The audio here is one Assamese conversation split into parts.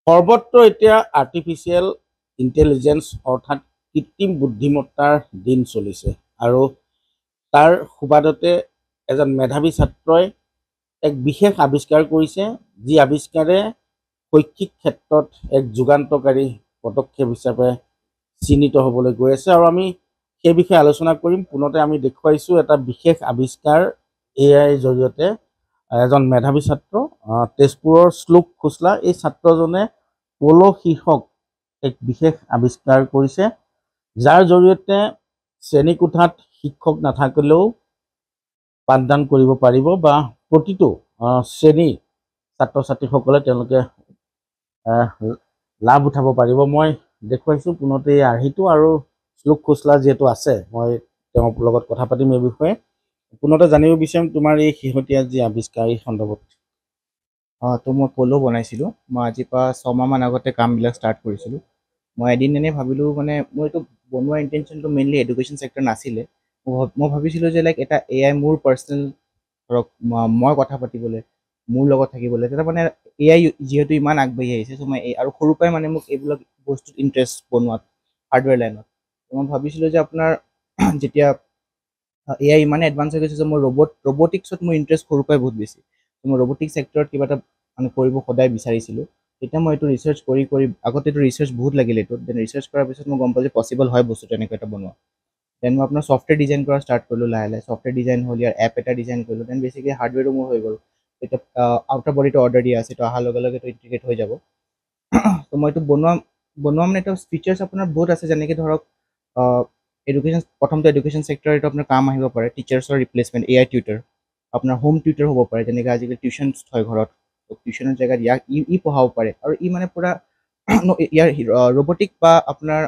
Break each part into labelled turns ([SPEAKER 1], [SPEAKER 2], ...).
[SPEAKER 1] সৰ্বত্ৰ এতিয়া আৰ্টিফিচিয়েল ইণ্টেলিজেন্স অৰ্থাৎ কৃত্ৰিম বুদ্ধিমত্তাৰ দিন চলিছে আৰু তাৰ সুবাদতে এজন মেধাৱী ছাত্ৰই এক বিশেষ আৱিষ্কাৰ কৰিছে, যি আৱিষ্কাৰে শৈক্ষিক ক্ষেত্ৰত এক যুগান্তকাৰী পদক্ষেপ হিচাপে চিহ্নিত হ'বলৈ গৈ আছে আৰু আমি সেই বিষয়ে আলোচনা কৰিম। পুনতে আমি দেখুৱাইছোঁ এটা বিশেষ আৱিষ্কাৰ এআইৰ জৰিয়তে এজন মেধাৱী ছাত্ৰ তেজপুৰৰ শ্লোক খোছলা এই ছাত্ৰজনে পল' শীৰ্ষক এক বিশেষ আৱিষ্কাৰ কৰিছে, যাৰ জৰিয়তে শ্ৰেণীকোঠাত শিক্ষক নাথাকিলেও পাঠদান কৰিব পাৰিব বা প্ৰতিটো শ্ৰেণীৰ ছাত্ৰ ছাত্ৰীসকলে তেওঁলোকে লাভ উঠাব পাৰিব। মই দেখুৱাইছোঁ পুনতে এই আৰ্হিটো আৰু শ্লোক খোছলা যিহেতু আছে, মই তেওঁৰ লগত কথা পাতিম এই বিষয়ে। পুনতে জানিব বিচাৰিম তোমাৰ এই শেহতীয়া যি আৱিষ্কাৰ এই সন্দৰ্ভত।
[SPEAKER 2] তো মই পল' বনাইছিলোঁ। মই আজিৰ পৰা 6 মাহমান আগতে কামবিলাক ষ্টাৰ্ট কৰিছিলোঁ। মই এদিন এনেই ভাবিলোঁ, মানে মোৰ এইটো বনোৱা ইণ্টেনশ্যনটো মেইনলি এডুকেশ্যন ছেক্টৰ নাছিলে। মই ভাবিছিলোঁ যে লাইক এটা এআই মোৰ পাৰ্চনেল, ধৰক মই কথা পাতিবলৈ, মোৰ লগত থাকিবলৈ, তেতিয়া মানে এআই যিহেতু ইমান আগবাঢ়ি আহিছে, চ' মই আৰু সৰুৰ পৰাই মানে মোক এইবিলাক বস্তুত ইণ্টাৰেষ্ট বনোৱাত, হাৰ্ডৱেৰ লাইনত। মই ভাবিছিলোঁ যে আপোনাৰ যেতিয়া এআই ইমানে এডভান্স হৈ গৈছে যে মই ৰবটিক্সত মোৰ ইণ্টাৰেষ্ট সৰুৰ পৰাই বহুত বেছি। মই ৰবটিক্স ছেক্টৰত কিবা এটা মানে কৰিব সদায় বিচাৰিছিলোঁ। তেতিয়া মই এইটো ৰিচাৰ্চ কৰি আগতেতো ৰিচাৰ্চ বহুত লাগিলে এইটো। দেন ৰিচাৰ্চ কৰাৰ পিছত মই গম পালোঁ যে পচিবল হয় বস্তুটো এনেকৈ এটা বনোৱা। দেন মই আপোনাৰ ছফ্টৱেৰ ডিজাইন কৰা ষ্টাৰ্ট কৰিলোঁ লাহে লাহে। ছফ্টৱেৰ ডিজাইন হ'ল, ইয়াৰ এপ এটা ডিজাইন কৰিলোঁ। দেন বেছিকৈ হাৰ্ডৱেৰো মোৰ হৈ গ'ল। এতিয়া আউটাৰ বডিটো অৰ্ডাৰ দিয়া আছে, এইটো অহাৰ লগে লগে এইটো ইণ্টিগ্ৰেট হৈ যাব। ত' মই এইটো বনোৱা মানে এইটো ফিচাৰ্ছ আপোনাৰ বহুত আছে, যেনেকৈ ধৰক প্ৰথমটো এডুকেশ্যন ছেক্টৰ, এইটো আপোনাৰ কাম আহিব পাৰে। টিচাৰ্ছৰ ৰিপ্লেচমেণ্ট, এআই টিউটাৰ, আপোনাৰ হোম টিউটাৰ হ'ব পাৰে, যেনেকৈ আজিকালি টিউশ্যনছ হয় ঘৰত। টিউশ্যনৰ জেগাত ই পঢ়াব পাৰে আৰু ই মানে পূৰা ইয়াৰ ৰবটিক বা আপোনাৰ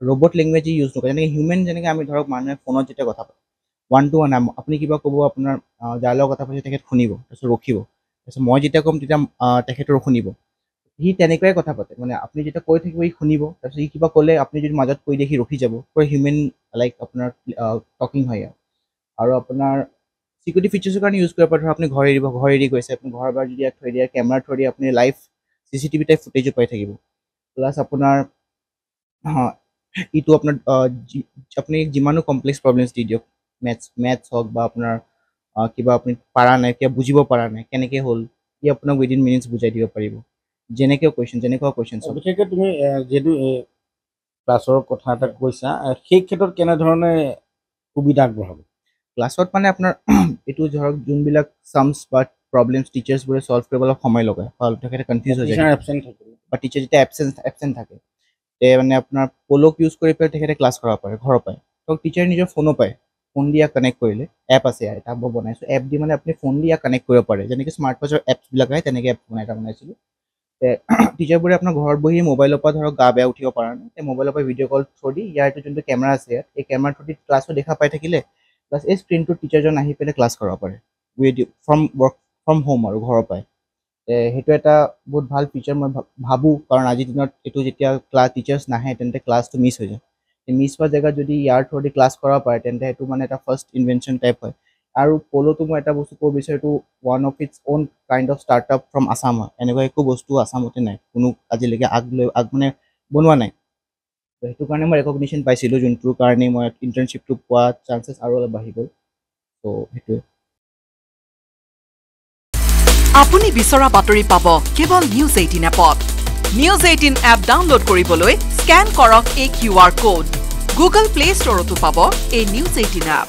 [SPEAKER 2] ৰবট লেংগুৱেজ ইউজ নকৰে। যেনেকৈ হিউমেন, যেনেকৈ আমি ধৰক মানুহে ফোনত যেতিয়া কথা পাতোঁ, 1 to 1, আপুনি কিবা ক'ব, আপোনাৰ যাৰ লগত কথা পাতিছে তেখেত শুনিব, তাৰপিছত ৰখিব। তাৰপিছত মই যেতিয়া ক'ম তেতিয়া তেখেতৰো শুনিব। সি তেনেকুৱাই কথা পাতে, মানে আপুনি যেতিয়া কৈ থাকিব সি শুনিব, তাৰপিছত সি কিবা ক'লে আপুনি যদি মাজত কৈ দিয়ে সি ৰখি যাব। পূৰা হিউমেন লাইক আপোনাৰ টকিং হয় ইয়াৰ। আৰু আপোনাৰ চিকিউৰিটি ফিচাৰ্ছৰ কাৰণে ইউজ কৰিব পাৰে। ধৰক আপুনি ঘৰ এৰি গৈছে, আপুনি ঘৰৰ বাৰ যদি ইয়াত থৈ দিয়ে, কেমেৰা থৈ দিয়ে, আপুনি লাইভ CCTV টাইপ ফুটেজো পাই থাকিব। প্লাছ আপোনাৰ ইটো আপোনাৰ আপুনি যিমানো কমপ্লেক্স প্ৰব্লেমছ দি দিয়ক, মেথছ হওক বা আপোনাৰ কিবা আপুনি পাৰা নাই, কিবা বুজিব পৰা নাই, কেনেকৈ হ'ল, ই আপোনাক উইদিন মিনিটছ বুজাই দিব পাৰিব। যেনেকুৱা কুৱেশ্যন
[SPEAKER 1] বিশেষকৈ তুমি যিহেতু ক্লাছৰ কথা এটা কৈছা, সেই ক্ষেত্ৰত কেনেধৰণে সুবিধা আগবঢ়াব?
[SPEAKER 2] ক্লাছত মানে আপোনাৰ এইটো ধৰক যোনবিলাক চামছ বা প্ৰব্লেমছ টিচাৰ্ছবোৰে ছল্ভ কৰিবলৈ অলপ সময় লগায়, তেখেতে কনফিউজ হৈ যায় বা টিচাৰ যেতিয়া এবচেণ্ট থাকে, তে মানে আপোনাৰ পল'ক ইউজ কৰি পেলাই তেখেতে ক্লাছ কৰাব পাৰে ঘৰৰ পৰাই। ধৰক টিচাৰে নিজৰ ফোনো পায়, ফোন দি ইয়াক কানেক্ট কৰিলে, এপ আছে এটা মই বনাইছোঁ, এপ দি মানে আপুনি ফোন দি ইয়াক কানেক্ট কৰিব পাৰে। যেনেকৈ স্মাৰ্ট ৱাটছৰ এপছবিলাক আহে, তেনেকৈ এপ বনাইছিলোঁ। টিচাৰবোৰে আপোনাৰ ঘৰত বহি মোবাইলৰ পৰা ধৰক গা বেয়া উঠিব পৰা নাই, এই মোবাইলৰ পৰা ভিডিঅ' কল থ্ৰু দি ইয়াৰ যোনটো কেমেৰা আছে, এই কেমেৰা থ্ৰু দি ক্লাছো দেখা পাই থাকিলে, প্লাছ এই স্ক্ৰীণটোত টিচাৰজন আহি পেলাই ক্লাছ কৰাব পাৰে ৱৰ্ক ফ্ৰম হোম আৰু ঘৰৰ পৰাই। সেইটো এটা বহুত ভাল ফিচাৰ মই ভাবোঁ, কাৰণ আজিৰ দিনত এইটো যেতিয়া টিচাৰ্ছ নাহে তেন্তে ক্লাছটো মিছ হৈ যায়। মিছ হোৱা জেগাত যদি ইয়াৰ থ্ৰু দি ক্লাছ কৰাব পাৰে, তেন্তে সেইটো মানে এটা ফাৰ্ষ্ট ইনভেনশ্যন টাইপ হয়। আৰু পল'টো মই এটা বস্তু ক'ব বিচাৰোঁ, এইটো one of its own kind of startup from Assam হয়। এনেকুৱা একো বস্তু আছামতে নাই, কোনো আজিলৈকে মানে বনোৱা নাই। তো সেইটো কাৰণে মই ৰেকগনিশ্যন পাইছিলোঁ, যোনটোৰ কাৰণে মই ইণ্টাৰ্ণশ্বিপটো পোৱা চান্সেছ আৰু অলপ বাঢ়ি গ'ল। তো সেইটোৱে।
[SPEAKER 3] আপুনি বিচৰা বাতৰি পাব কেৱল নিউজ 18 এপত। নিউজ 18 এপ ডাউনলোড কৰিবলৈ স্কেন কৰক এই QR কোড। গুগল প্লে ষ্টৰতো পাব এই নিউজ 18 এপ।